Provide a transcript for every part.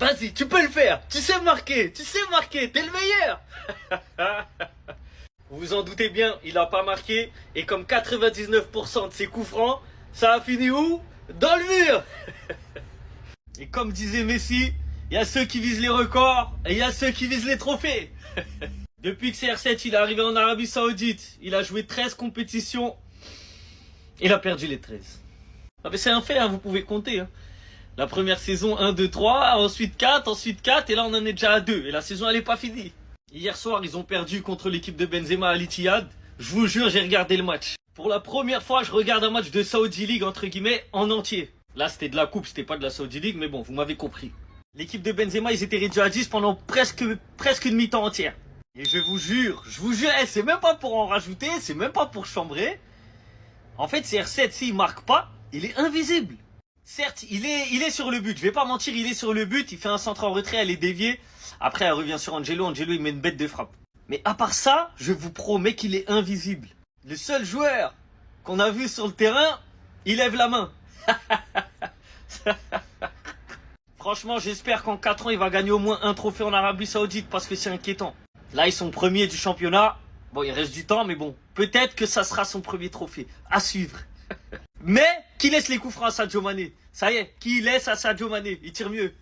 Vas-y, tu peux le faire. Tu sais marquer, t'es le meilleur. Vous vous en doutez bien, il a pas marqué. Et comme 99% de ses coups francs, ça a fini où? Dans le mur. Et comme disait Messi, il y a ceux qui visent les records et il y a ceux qui visent les trophées. Depuis que CR7 il est arrivé en Arabie Saoudite, il a joué 13 compétitions. Il a perdu les 13. Ah mais c'est un fait, hein, vous pouvez compter. Hein. La première saison 1, 2, 3, ensuite 4, et là on en est déjà à 2. Et la saison elle est pas finie. Hier soir ils ont perdu contre l'équipe de Benzema à l'Ittihad. Je vous jure j'ai regardé le match. Pour la première fois je regarde un match de Saudi League entre guillemets en entier. Là c'était de la coupe, c'était pas de la Saudi League, mais bon vous m'avez compris. L'équipe de Benzema ils étaient réduits à 10 pendant presque une mi-temps entière. Et je vous jure, c'est même pas pour en rajouter, c'est même pas pour chambrer. En fait CR7 s'il marque pas, il est invisible. Certes, il est sur le but, je vais pas mentir, il est sur le but, il fait un centre en retrait, elle est déviée. Après, elle revient sur Angelo il met une bête de frappe. Mais à part ça, je vous promets qu'il est invisible. Le seul joueur qu'on a vu sur le terrain, il lève la main. Franchement, j'espère qu'en 4 ans, il va gagner au moins un trophée en Arabie Saoudite parce que c'est inquiétant. Là, ils sont premiers du championnat. Bon, il reste du temps, mais bon, peut-être que ça sera son premier trophée. À suivre. Mais qui laisse les coups francs à Sadio Mané? Ça y est, qui laisse à Sadio Mané? Il tire mieux.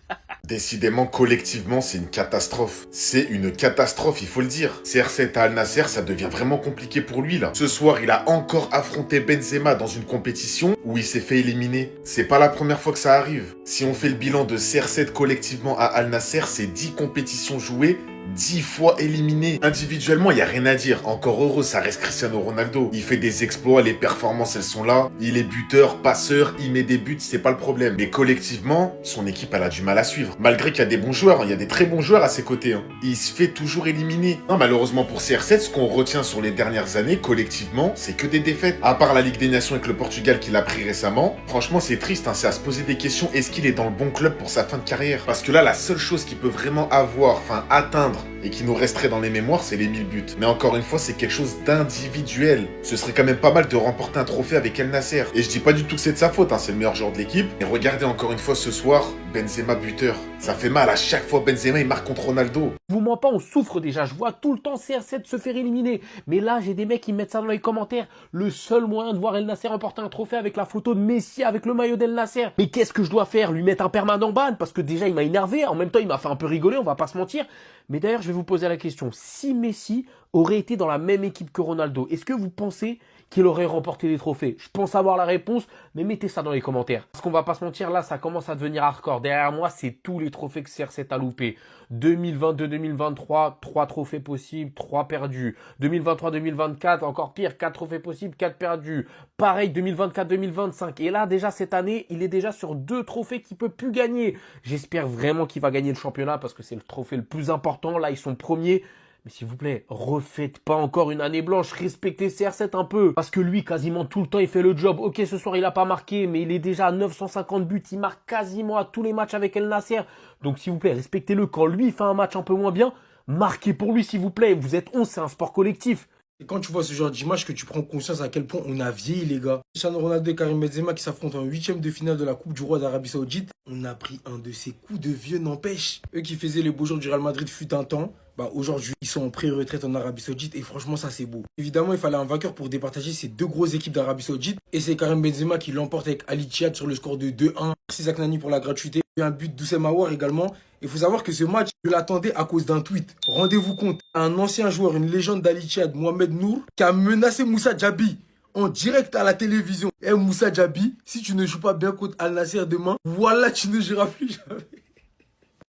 Décidément, collectivement, c'est une catastrophe. C'est une catastrophe, il faut le dire. CR7 à Al Nasser, ça devient vraiment compliqué pour lui, là. Ce soir, il a encore affronté Benzema dans une compétition où il s'est fait éliminer. C'est pas la première fois que ça arrive. Si on fait le bilan de CR7 collectivement à Al Nasser, c'est 10 compétitions jouées, 10 fois éliminé. Individuellement, il n'y a rien à dire. Encore heureux, ça reste Cristiano Ronaldo. Il fait des exploits, les performances, elles sont là. Il est buteur, passeur, il met des buts, c'est pas le problème. Mais collectivement, son équipe, elle a du mal à suivre. Malgré qu'il y a des bons joueurs, il y a des très bons joueurs à ses côtés. Il se fait toujours éliminer. Non, malheureusement pour CR7, ce qu'on retient sur les dernières années, collectivement, c'est que des défaites. À part la Ligue des Nations avec le Portugal qu'il a pris récemment, franchement, c'est triste. C'est à se poser des questions. Est-ce qu'il est dans le bon club pour sa fin de carrière? Parce que là, la seule chose qu'il peut vraiment atteindre et qui nous resterait dans les mémoires, c'est les 1000 buts. Mais encore une fois, c'est quelque chose d'individuel. Ce serait quand même pas mal de remporter un trophée avec El Nasser. Et je dis pas du tout que c'est de sa faute, c'est le meilleur joueur de l'équipe. Et regardez encore une fois ce soir, Benzema buteur. Ça fait mal à chaque fois Benzema il marque contre Ronaldo. Je vous mens pas, on souffre déjà. Je vois tout le temps CR7 se faire éliminer. Mais là, j'ai des mecs qui mettent ça dans les commentaires. Le seul moyen de voir El Nasser remporter un trophée avec la photo de Messi avec le maillot d'El Nasser. Mais qu'est-ce que je dois faire? Lui mettre un permanent ban? Parce que déjà, il m'a énervé. En même temps, il m'a fait un peu rigoler, on va pas se mentir. Mais d'ailleurs, je vais vous poser la question. Si Messi aurait été dans la même équipe que Ronaldo, est-ce que vous pensez qu'il aurait remporté des trophées? Je pense avoir la réponse, mais mettez ça dans les commentaires. Parce qu'on va pas se mentir, là, ça commence à devenir hardcore. Derrière moi, c'est tous les trophées que CR7 a loupé. 2022-2023, 3 trophées possibles, 3 perdus. 2023-2024, encore pire, 4 trophées possibles, 4 perdus. Pareil, 2024-2025. Et là, déjà, cette année, il est déjà sur 2 trophées qu'il peut plus gagner. J'espère vraiment qu'il va gagner le championnat parce que c'est le trophée le plus important. Là, ils sont premiers. Mais s'il vous plaît, refaites pas encore une année blanche, respectez CR7 un peu. Parce que lui, quasiment tout le temps, il fait le job. Ok, ce soir, il a pas marqué, mais il est déjà à 950 buts. Il marque quasiment à tous les matchs avec El Nasser. Donc s'il vous plaît, respectez-le. Quand lui, il fait un match un peu moins bien, marquez pour lui, s'il vous plaît. Vous êtes 11, c'est un sport collectif. Et quand tu vois ce genre d'image, que tu prends conscience à quel point on a vieilli, les gars. Cristiano Ronaldo et Karim Benzema qui s'affrontent en 8e de finale de la Coupe du Roi d'Arabie Saoudite. On a pris un de ces coups de vieux, n'empêche. Eux qui faisaient les beaux jours du Real Madrid fut un temps. Aujourd'hui, ils sont en pré-retraite en Arabie Saoudite et franchement, ça c'est beau. Évidemment, il fallait un vainqueur pour départager ces 2 grosses équipes d'Arabie Saoudite. Et c'est Karim Benzema qui l'emporte avec Al Ittihad sur le score de 2-1. Merci Zak Nani pour la gratuité. Il y a un but d'Oussem Aouar également. Il faut savoir que ce match, je l'attendais à cause d'un tweet. Rendez-vous compte, un ancien joueur, une légende d'Al Ittihad, Mohamed Nour, qui a menacé Moussa Djabi en direct à la télévision. Eh Moussa Djabi, si tu ne joues pas bien contre Al Nasser demain, voilà, tu ne joueras plus jamais.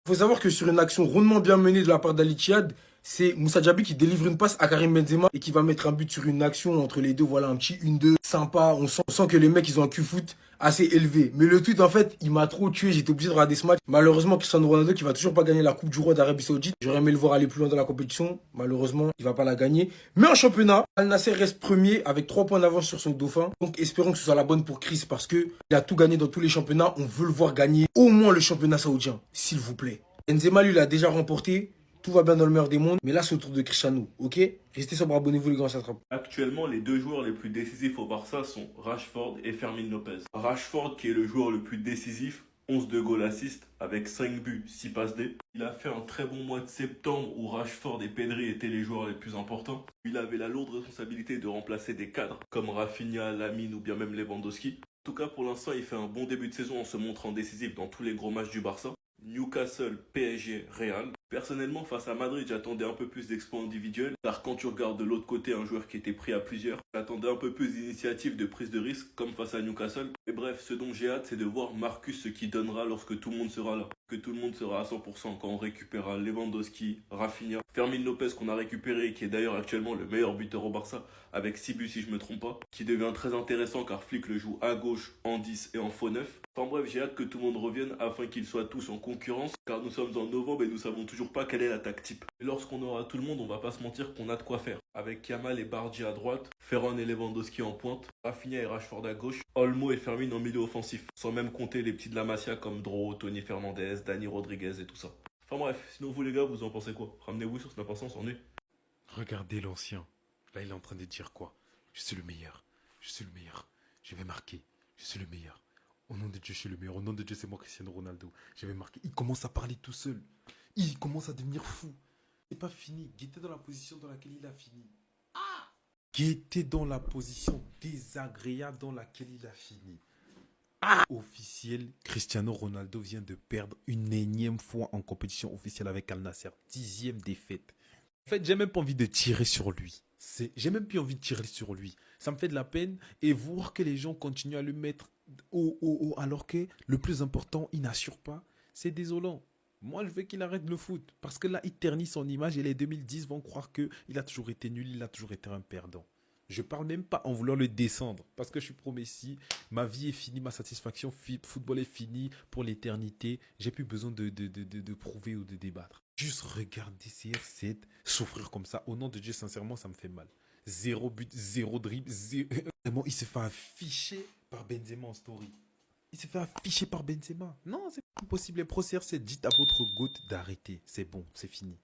Il faut savoir que sur une action rondement bien menée de la part d'Al Ittihad, c'est Moussa Djabi qui délivre une passe à Karim Benzema et qui va mettre un but sur une action entre les deux. Voilà, un petit 1-2 sympa. On sent que les mecs, ils ont un Q-foot assez élevé. Mais le tweet, en fait, il m'a trop tué. J'étais obligé de regarder ce match. Malheureusement, Cristiano Ronaldo qui va toujours pas gagner la Coupe du Roi d'Arabie Saoudite. J'aurais aimé le voir aller plus loin dans la compétition. Malheureusement, il va pas la gagner. Mais en championnat, Al Nasser reste premier avec 3 points d'avance sur son dauphin. Donc espérons que ce soit la bonne pour Chris parce que il a tout gagné dans tous les championnats. On veut le voir gagner au moins le championnat saoudien, s'il vous plaît. Benzema, lui, l'a déjà remporté. Tout va bien dans le meilleur des mondes. Mais là, c'est au tour de Cristiano. Ok? Restez sobre, abonnez-vous les gars, ça attrape. Actuellement, les 2 joueurs les plus décisifs au Barça sont Rashford et Fermin Lopez. Rashford, qui est le joueur le plus décisif, 11 de goal assist avec 5 buts, 6 passes D. Il a fait un très bon mois de septembre où Rashford et Pedri étaient les joueurs les plus importants. Il avait la lourde responsabilité de remplacer des cadres comme Rafinha, Lamine ou bien même Lewandowski. En tout cas, pour l'instant, il fait un bon début de saison en se montrant décisif dans tous les gros matchs du Barça. Newcastle, PSG, Real. Personnellement, face à Madrid, j'attendais un peu plus d'exploits individuels, car quand tu regardes de l'autre côté un joueur qui était pris à plusieurs, j'attendais un peu plus d'initiative, de prise de risque, comme face à Newcastle. Et bref, ce dont j'ai hâte, c'est de voir Marcus ce qu'il donnera lorsque tout le monde sera là. Que tout le monde sera à 100% quand on récupérera Lewandowski, Rafinha, Fermin Lopez qu'on a récupéré et qui est d'ailleurs actuellement le meilleur buteur au Barça, avec 6 buts si je me trompe pas, qui devient très intéressant car Flick le joue à gauche, en 10 et en faux 9. Enfin bref, j'ai hâte que tout le monde revienne afin qu'ils soient tous en concurrence, car nous sommes en novembre et nous savons toujours pas quelle est l'attaque type. Et lorsqu'on aura tout le monde, on va pas se mentir qu'on a de quoi faire. Avec Yamal et Bardi à droite, Ferran et Lewandowski en pointe, Rafinha et Rashford à gauche, Olmo et Fermin en milieu offensif, sans même compter les petits de la Masia comme Dro, Tony Fernandez, Dani Rodriguez et tout ça. Enfin bref, sinon vous les gars, vous en pensez quoi? Ramenez-vous sur Snap Instant, on est. Regardez l'ancien. Là, il est en train de dire quoi? Je suis le meilleur. Je suis le meilleur. Je vais marquer. Je suis le meilleur. Au nom de Dieu, je suis le meilleur. Au nom de Dieu, c'est moi, Cristiano Ronaldo. Je vais marquer. Il commence à parler tout seul. Il commence à devenir fou. C'est pas fini. Qui était dans la position dans laquelle il a fini. Qui était dans la position désagréable dans laquelle il a fini. Officiel, Cristiano Ronaldo vient de perdre une énième fois en compétition officielle avec Al Nassr. 10e défaite. En fait, j'ai même pas envie de tirer sur lui. J'ai même plus envie de tirer sur lui. Ça me fait de la peine et voir que les gens continuent à le mettre au alors que le plus important, il n'assure pas. C'est désolant. Moi, je veux qu'il arrête le foot parce que là, il ternit son image et les 2010 vont croire qu'il a toujours été nul, il a toujours été un perdant. Je parle même pas en voulant le descendre parce que je suis pro Messi, ma vie est finie, ma satisfaction football est finie pour l'éternité. J'ai plus besoin de prouver ou de débattre. Juste regarder CR7 souffrir comme ça. Au nom de Dieu, sincèrement, ça me fait mal. 0 but, 0 dribble, Vraiment, il se fait afficher par Benzema en story. Il se fait afficher par Benzema. Non, c'est impossible. Les pro CR7, dites à votre goat d'arrêter. C'est bon, c'est fini.